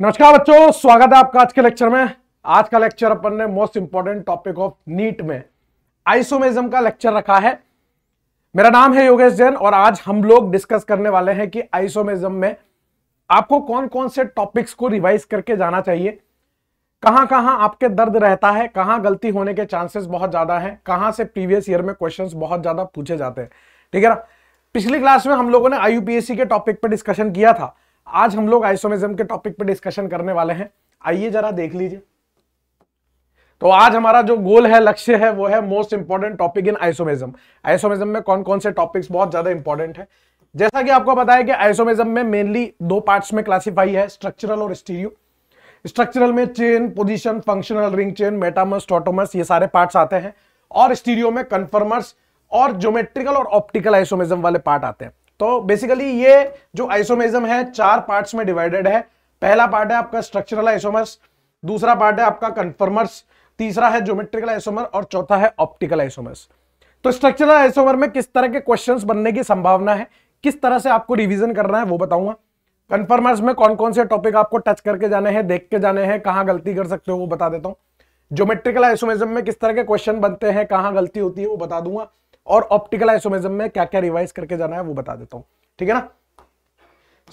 नमस्कार बच्चों, स्वागत है आपका आज के लेक्चर में। आज का लेक्चर अपन ने most important topic of NEET में आइसोमेरिज्म का लेक्चर रखा है। मेरा नाम है योगेश जैन और आज हम लोग डिस्कस करने वाले हैं कि आइसोमेरिज्म में आपको कौन कौन से टॉपिक्स को रिवाइज करके जाना चाहिए, कहां कहां आपके दर्द रहता है, कहां गलती होने के चांसेस बहुत ज्यादा है, कहां से प्रीवियस ईयर में क्वेश्चंस बहुत ज्यादा पूछे जाते हैं। ठीक है ना। पिछली क्लास में हम लोगों ने IUPAC के टॉपिक पर डिस्कशन किया था। आज हम लोग आइसोमेरिज्म के टॉपिक पे डिस्कशन करने वाले हैं। आइए जरा देख लीजिए। तो आज हमारा जो गोल है, लक्ष्य है, वो है most important topic in isomerism. Isomerism में कौन कौन से टॉपिक्स बहुत ज्यादा इंपॉर्टेंट है। जैसा कि आपको पता है कि आइसोमेरिज्म में मेनली दो पार्ट्स में क्लासिफाई है, स्ट्रक्चरल और स्टीरियो। स्ट्रक्चरल में chain, position, functional, ring chain, metamers, tautomers, ये सारे पार्ट्स आते हैं। और स्टीरियो में कन्फर्मर्स और ज्योमेट्रिकल और ऑप्टिकल आइसोमेरिज्म वाले पार्ट आते हैं। तो बेसिकली ये जो आइसोमेरिज्म है चार पार्ट्स में डिवाइडेड है। पहला पार्ट है आपका स्ट्रक्चरल आइसोमर्स, दूसरा पार्ट है आपका कन्फर्मर्स, तीसरा है ज्योमेट्रिकल आइसोमर और चौथा है ऑप्टिकल आइसोमर्स। तो स्ट्रक्चरल आइसोमर में किस तरह के क्वेश्चंस बनने की संभावना है, किस तरह से आपको रिवीजन करना है वो बताऊंगा। कन्फर्मर्स में कौन कौन से टॉपिक आपको टच करके जाने हैं, देख के जाने हैं, कहां गलती कर सकते हो वो बता देता हूं। ज्योमेट्रिकल आइसोमेरिज्म में किस तरह के क्वेश्चन बनते हैं, कहां गलती होती है वो बता दूंगा। और ऑप्टिकल आइसोमेरिज्म में क्या क्या रिवाइज करके जाना है वो बता देता हूं। ठीक है ना।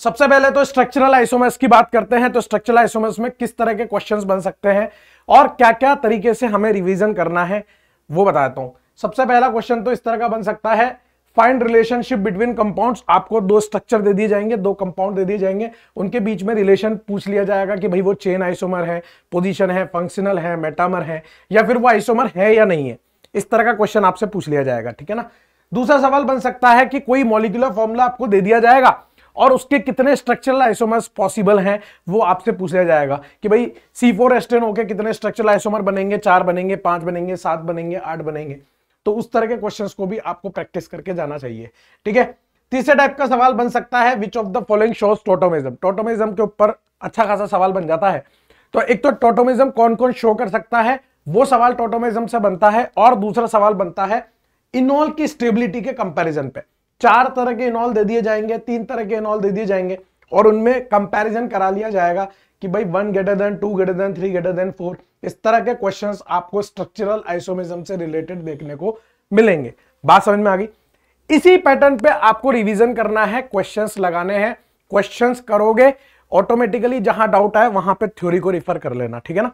सबसे पहले तो स्ट्रक्चरल आइसोमर्स की बात करते हैं। तो स्ट्रक्चरल आइसोमर्स में किस तरह के क्वेश्चंस बन सकते हैं और क्या क्या तरीके से हमें रिवीजन करना है वो बता देता हूं। सबसे पहला क्वेश्चन तो इस तरह का बन सकता है, फाइंड रिलेशनशिप बिटवीन कंपाउंड्स। आपको दो स्ट्रक्चर दे दिए जाएंगे, दो कंपाउंड दे दिए जाएंगे, उनके बीच में रिलेशन पूछ लिया जाएगा कि भाई वो चेन आइसोमर है, पोजीशन है, फंक्शनल है, मेटामर है, या फिर वो आइसोमर है या नहीं है। इस तरह का क्वेश्चन आपसे पूछ लिया जाएगा। ठीक है ना। दूसरा सवाल बन सकता है कि कोई मॉलिक्यूलर फॉर्मूला आपको दे दिया जाएगा और उसके कितने स्ट्रक्चरल आइसोमर्स पॉसिबल हैं वो आपसे पूछ लिया जाएगा कि भाई C4H10 के कितने स्ट्रक्चरल आइसोमर बनेंगे, 4 बनेंगे, 5 बनेंगे, 7 बनेंगे, 8 बनेंगे। तो उस तरह के क्वेश्चंस को भी आपको प्रैक्टिस करके जाना चाहिए। ठीक है। तीसरे टाइप का सवाल बन सकता है, which of the following shows totemism. Totemism के ऊपर अच्छा खासा सवाल बन जाता है। तो एक तो टोटोमिज्म कौन कौन शो कर सकता है वो सवाल टोटोमिज्म से बनता है, और दूसरा सवाल बनता है इनॉल की स्टेबिलिटी के कंपैरिजन पे। 4 तरह के इनॉल दे दिए जाएंगे, 3 तरह के इनॉल दे दिए जाएंगे और उनमें कंपैरिजन करा लिया जाएगा कि भाई 1 greater than 2 greater than 3 greater than 4। इस तरह के क्वेश्चंस आपको स्ट्रक्चरल आइसोमेरिज्म से रिलेटेड देखने को मिलेंगे। बात समझ में आ गई। इसी पैटर्न पे आपको रिवीजन करना है, क्वेश्चंस लगाने हैं। क्वेश्चंस करोगे ऑटोमेटिकली, जहां डाउट आए वहां पे थ्योरी को रिफर कर लेना। ठीक है ना।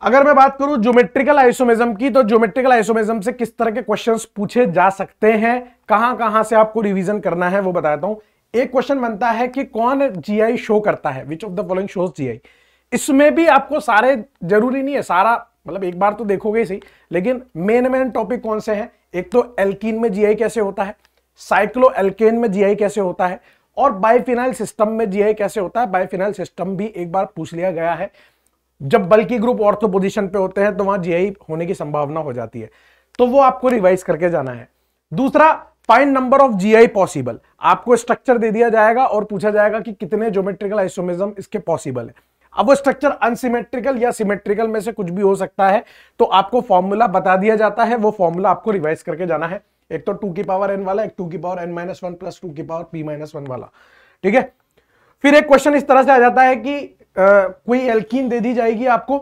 अगर मैं बात करूं ज्योमेट्रिकल आइसोमेरिज्म की, तो ज्योमेट्रिकल आइसोमेरिज्म से किस तरह के क्वेश्चंस पूछे जा सकते हैं, कहां कहां से आपको रिवीजन करना है वो बताता हूं। एक क्वेश्चन बनता है कि कौन जीआई शो करता है, which of the following shows GI. इसमें भी आपको सारे, जरूरी नहीं है सारा, मतलब एक बार तो देखोगे ही सही, लेकिन मेन टॉपिक कौन से हैं। एक तो एल्कीन में जीआई कैसे होता है, साइक्लो एल्केन में जीआई कैसे होता है, और बाइफिनाइल सिस्टम में जीआई कैसे होता है। बाइफिनाइल सिस्टम भी एक बार पूछ लिया गया है। जब बल्कि ग्रुप ऑर्थो पोजीशन पे होते हैं तो वहां जीआई होने की संभावना हो जाती है, तो वो आपको रिवाइज करके जाना है। दूसरा, find number of GI possible. आपको स्ट्रक्चर दे दिया जाएगा और पूछा जाएगा कि कितने ज्योमेट्रिकल आइसोमेरिज्म इसके पॉसिबल है। अब वो स्ट्रक्चर अनसिमेट्रिकल या सिमेट्रिकल में से कुछ भी हो सकता है, तो आपको फॉर्मूला बता दिया जाता है, वो फॉर्मूला आपको रिवाइज करके जाना है। एक तो 2n वाला, एक 2n-1 प्लस 2p-1 वाला। ठीक है। फिर एक क्वेश्चन इस तरह से आ जाता है कि कोई एल्कीन दे दी जाएगी आपको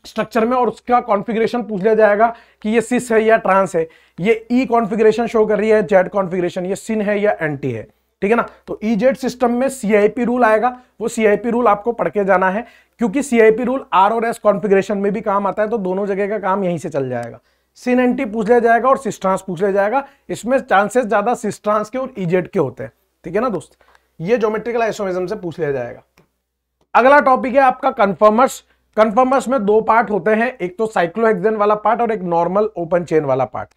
स्ट्रक्चर में और उसका कॉन्फ़िगरेशन पूछ लिया जाएगा कि ये सिस है या ट्रांस है, ये ई कॉन्फ़िगरेशन शो कर रही है, जेड कॉन्फ़िगरेशन, ये सिन है या एंटी है। ठीक है ना। तो ईजेड सिस्टम में CIP रूल आएगा, वो CIP रूल आपको पढ़ के जाना है, क्योंकि CIP रूल R और S कॉन्फ़िगरेशन में भी काम आता है, तो दोनों जगह का काम यहीं से चल जाएगा। सिन एंटी पूछ लिया जाएगा और सिस्ट्रांस पूछ लिया जाएगा। इसमें चांसेस ज्यादा सिस्ट्रांस के और ईजेड के होते हैं। ठीक है ना दोस्त। ये ज्योमेट्रिकल आइसोमेरिज्म से पूछ लिया जाएगा। अगला टॉपिक है आपका कन्फर्मर्स। कन्फर्मर्स में दो पार्ट होते हैं, एक तो साइक्लोहेक्सेन वाला पार्ट और एक नॉर्मल ओपन चेन वाला पार्ट।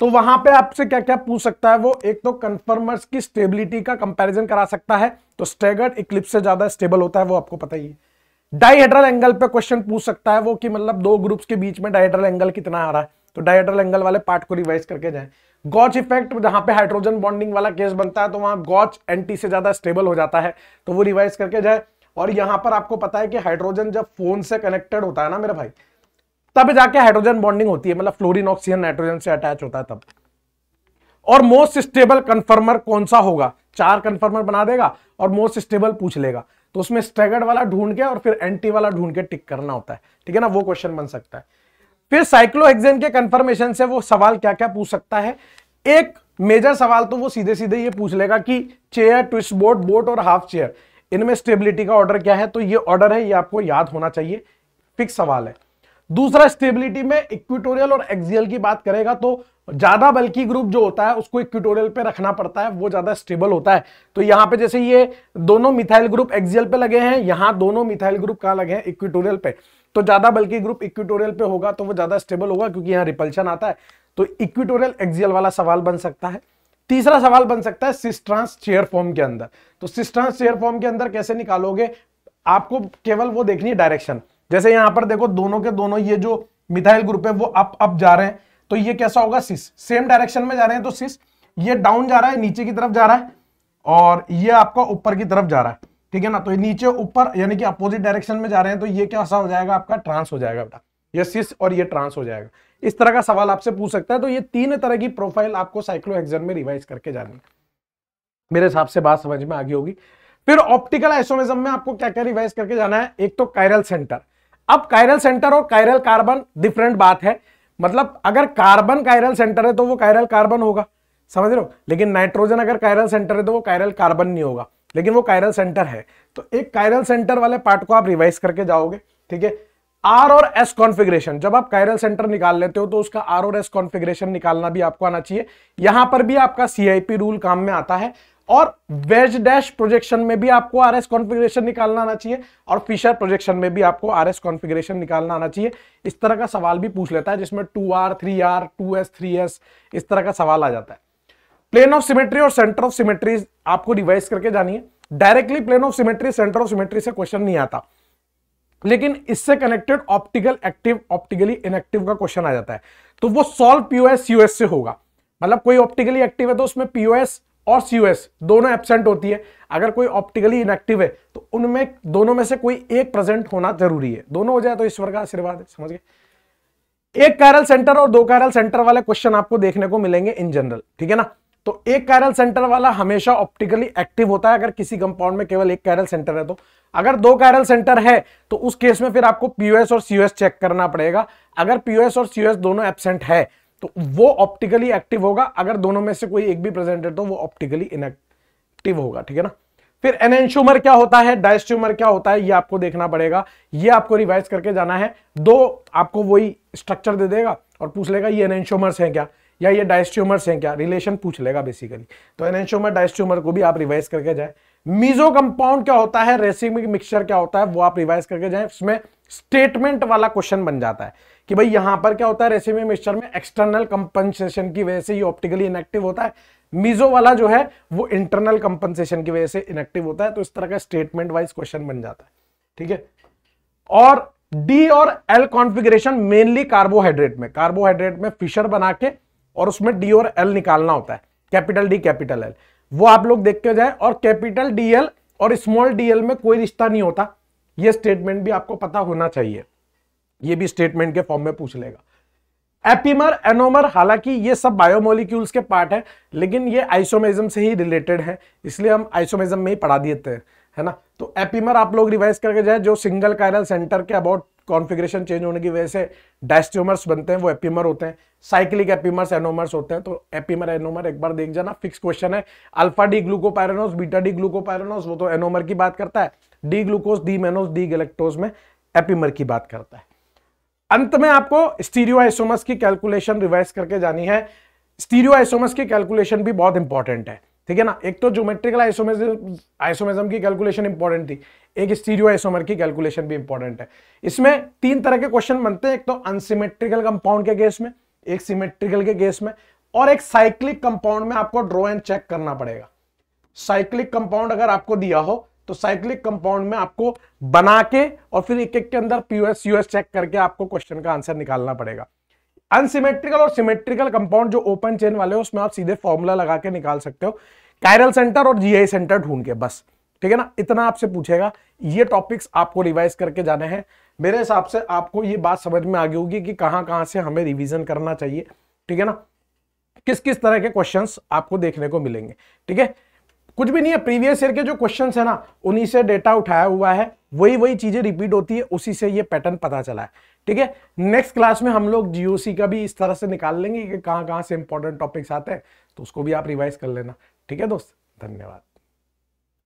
तो वहां पे आपसे क्या क्या पूछ सकता है वो, एक तो कन्फर्मर्स की स्टेबिलिटी का कंपैरिजन करा सकता है, तो स्टैगर्ड इक्लिप्स से ज्यादा स्टेबल होता है, वो आपको पता ही है। डाइहेड्रल एंगल पे क्वेश्चन पूछ सकता है वो, कि मतलब दो ग्रुप्स के बीच में डाइहेड्रल एंगल कितना आ रहा है, तो डाइहेड्रल एंगल वाले पार्ट को रिवाइज करके जाए। गॉच इफेक्ट, जहां पे हाइड्रोजन बॉन्डिंग वाला केस बनता है तो वहां गॉच एंटी से ज्यादा स्टेबल हो जाता है, तो वो रिवाइज करके जाए। और यहां पर आपको पता है कि हाइड्रोजन जब फोन से कनेक्टेड होता है ना मेरे भाई, तब जाके हाइड्रोजन बॉन्डिंग होती है, मतलब फ्लोरीन ऑक्सीजन नाइट्रोजन से अटैच होता है तब। और मोस्ट स्टेबल कन्फर्मर कौन सा होगा, 4 कन्फर्मर बना देगा और मोस्ट स्टेबल पूछ लेगा। तो उसमें स्टैगर्ड वाला ढूंढ के और फिर एंटी वाला ढूंढ के टिक करना होता है, ठीक है ना, वो क्वेश्चन बन सकता है। फिर साइक्लोहेक्सेन के कंफर्मेशन से वो सवाल क्या क्या पूछ सकता है। एक मेजर सवाल तो वो सीधे सीधे ये पूछ लेगा कि चेयर, ट्विस्ट बोट, बोट और हाफ चेयर, इनमें स्टेबिलिटी का ऑर्डर क्या है, तो ये ऑर्डर है, ये आपको याद होना चाहिए, फिक्स सवाल है। दूसरा, स्टेबिलिटी में इक्वेटोरियल और एक्सियल की बात करेगा तो ज्यादा बल्कि ग्रुप जो होता है उसको इक्वेटोरियल पे रखना पड़ता है, वो ज्यादा स्टेबल होता है। तो यहां पे जैसे ये दोनों मिथाइल ग्रुप एक्सियल पे लगे हैं, यहां दोनों मिथाइल ग्रुप कहां लगे हैं, इक्वेटोरियल पे, तो ज्यादा बल्कि ग्रुप इक्वेटोरियल पे होगा तो वो ज्यादा स्टेबल होगा, क्योंकि यहां रिपल्शन आता है। तो इक्वेटोरियल एक्सियल वाला सवाल बन सकता है। तीसरा सवाल बन सकता है सिस ट्रांस चेयर फॉर्म के अंदर। तो सिस ट्रांस चेयर फॉर्म के अंदर कैसे निकालोगे, आपको केवल वो देखनी है डायरेक्शन। जैसे यहां पर देखो दोनों के दोनों ये जो मिथाइल ग्रुप है वो अप जा रहे हैं, तो ये कैसा होगा, सिस, सेम डायरेक्शन में जा रहे हैं तो सिस। ये डाउन जा रहा है, नीचे की तरफ जा रहा है, और ये आपका ऊपर की तरफ जा रहा है, ठीक है ना, तो ये नीचे ऊपर यानी कि अपोजिट डायरेक्शन में जा रहे हैं, तो ये कैसा हो जाएगा, आपका ट्रांस हो जाएगा बेटा, ये सिस और ये ट्रांस हो जाएगा। इस तरह का सवाल आपसे पूछ सकता है। तो ये तीन तरह की प्रोफाइल आपको साइक्लोहेक्सेन में रिवाइज करके जानी है। मेरे हिसाब से बात समझ में आ गई होगी। फिर ऑप्टिकल आइसोमेरिज्म में आपको क्या क्या रिवाइज करके जाना है, एक तो कायरल सेंटर। अब कायरल सेंटर और कायरल कार्बन डिफरेंट बात है, मतलब अगर कार्बन कायरल सेंटर है तो वो कायरल कार्बन होगा, समझ रहे हो, लेकिन नाइट्रोजन अगर कायरल सेंटर है तो वो कायरल कार्बन नहीं होगा, लेकिन वो कायरल सेंटर है। तो एक कायरल सेंटर वाले पार्ट को आप रिवाइज करके जाओगे, ठीक है। आर और एस कॉन्फ़िगरेशन, जब आप कायरल सेंटर निकाल लेते हो तो उसका आर और एस कॉन्फ़िगरेशन निकालना भी आपको आना चाहिए। यहां पर भी आपका सीआईपी रूल काम में आता है, और वेज डैश प्रोजेक्शन में भी आपको आरएस कॉन्फ़िगरेशन निकालना आना चाहिए, और फिशर प्रोजेक्शन में भी आपको आरएस कॉन्फ़िगरेशन निकालना आना चाहिए। इस तरह का सवाल भी पूछ लेता है, जिसमें 2R, 3R, 2S, 3S, इस तरह का सवाल आ जाता है। प्लेन ऑफ सिमेट्री और सेंटर ऑफ सिमेट्री आपको रिवाइज करके जानी है। Directly plane of symmetry, centre of symmetry से क्वेश्चन नहीं आता, लेकिन इससे connected optical active, optically inactive का क्वेश्चन आ जाता है, तो वो सॉल्व पीओएस सीओएस से होगा। मतलब कोई ऑप्टिकली एक्टिव है तो उसमें पीओएस और सीओएस दोनों एब्सेंट होती है। अगर कोई ऑप्टिकली इनएक्टिव है तो उनमें दोनों में से कोई एक प्रेजेंट होना जरूरी है, दोनों हो जाए तो ईश्वर का आशीर्वाद है, समझ गए। एक कायरल सेंटर और दो कायरल सेंटर वाले क्वेश्चन आपको देखने को मिलेंगे इन जनरल, ठीक है ना। तो एक कायरल सेंटर वाला हमेशा ऑप्टिकली एक्टिव होता है अगर किसी कंपाउंड में केवल एक कायरल सेंटर है। तो अगर दो कायरल सेंटर है तो उस केस में फिर आपको पीओएस और सीओएस चेक करना पड़ेगा। अगर पीओएस और सीओएस दोनों एब्सेंट है तो वो ऑप्टिकली एक्टिव होगा, अगर दोनों में से कोई एक भी प्रेजेंट है तो वो ऑप्टिकली इनएक्टिव होगा, ठीक है ना। फिर एनेंटियोमर क्या होता है, डायस्टियोमर क्या होता है, ये आपको देखना पड़ेगा, ये आपको रिवाइज करके जाना है। दो आपको वही स्ट्रक्चर दे देगा और पूछ लेगा ये एनेंटियोमर्स हैं क्या या ये डायस्टियोमर्स हैं क्या, रिलेशन पूछ लेगा बेसिकली। तो एनेंटियोमर डायस्टियोमर को भी आप रिवाइज करके जाए। मीजो कंपाउंड क्या होता है, रेसिमिक मिक्सचर क्या होता है, वो आप रिवाइज करके जाए। इसमें स्टेटमेंट वाला क्वेश्चन बन जाता है कि भाई यहां पर क्या होता है, रेसिमिक मिक्सचर में एक्सटर्नल कंपनसेशन की वजह से ये ऑप्टिकली इनएक्टिव होता है, मीजो वाला जो है वो इंटरनल कंपनसेशन की वजह से इनएक्टिव होता है। तो इस तरह का स्टेटमेंट वाइज क्वेश्चन बन जाता है, ठीक है। और डी और एल कॉन्फ़िगरेशन मेनली कार्बोहाइड्रेट में फिशर बना के और उसमें डी और एल निकालना होता है, कैपिटल डी कैपिटल एल, वो आप लोग देख के जाए। और कैपिटल डीएल और स्मॉल डीएल में कोई रिश्ता नहीं होता, ये स्टेटमेंट भी आपको पता होना चाहिए, ये भी स्टेटमेंट के फॉर्म में पूछ लेगा। एपीमर, एनोमर, हालांकि ये सब बायोमोलिक्यूल्स के पार्ट है, लेकिन ये आइसोमेरिज्म से ही रिलेटेड है, इसलिए हम आइसोमेरिज्म में ही पढ़ा देते हैं, है ना। तो एपीमर आप लोग रिवाइज करके जाए, जो सिंगल कायरल सेंटर के अबाउट कॉन्फ़िगरेशन चेंज होने की वजह से डायस्टियोमर्स बनते हैं वो एपीमर होते हैं। साइक्लिक एपीमर्स एनोमर्स होते हैं। तो एपीमर एनोमर एक बार देख जाना, फिक्स क्वेश्चन है। Alpha D glucopyranose, beta D glucopyranose, वो तो एनोमर की बात करता है। D glucose, D mannose, D galactose में एपीमर की बात करता है। अंत में आपको स्टीरियो आइसोमर्स की कैलकुलेशन रिवाइज करके जानी है। स्टीरियो आइसोमर्स की कैलकुलेशन भी बहुत इंपॉर्टेंट है, ठीक है ना। एक तो ज्योमेट्रिकल आइसोमेरिज्म की कैलकुलेशन इंपॉर्टेंट थी, एक स्टीरियो आइसोमर की कैलकुलेशन भी इंपॉर्टेंट है। इसमें तीन तरह के क्वेश्चन बनते हैं, एक तो अनसिमेट्रिकल कंपाउंड के केस में, एक सिमेट्रिकल के केस में, और एक साइक्लिक कंपाउंड में आपको ड्रॉ एंड चेक करना पड़ेगा। साइक्लिक कंपाउंड अगर आपको दिया हो तो साइक्लिक कंपाउंड में आपको बना के और फिर एक एक के अंदर पीओएस यूएस चेक करके आपको क्वेश्चन का आंसर निकालना पड़ेगा। अनसिमेट्रिकल और सिमेट्रिकल कंपाउंड जो ओपन चेन वाले हो उसमें आप सीधे फॉर्मूला लगा के निकाल सकते हो, कायरल सेंटर और जीआई सेंटर ढूंढ के, बस, ठीक है ना। इतना आपसे पूछेगा, ये टॉपिक्स आपको रिवाइज करके जाने हैं। मेरे हिसाब से आपको ये बात समझ में आ गई होगी कि कहां कहां से हमें रिवीजन करना चाहिए, ठीक है ना, किस किस तरह के क्वेश्चंस आपको देखने को मिलेंगे, ठीक है। कुछ भी नहीं है, प्रीवियस ईयर के जो क्वेश्चंस है ना उन्हीं से डेटा उठाया हुआ है, वही चीजें रिपीट होती है, उसी से ये पैटर्न पता चला है। ठीक है, नेक्स्ट क्लास में हम लोग जीओसी का भी इस तरह से निकाल लेंगे कि कहां कहां से इंपॉर्टेंट टॉपिक्स आते हैं, तो उसको भी आप रिवाइज कर लेना। ठीक है दोस्त, धन्यवाद।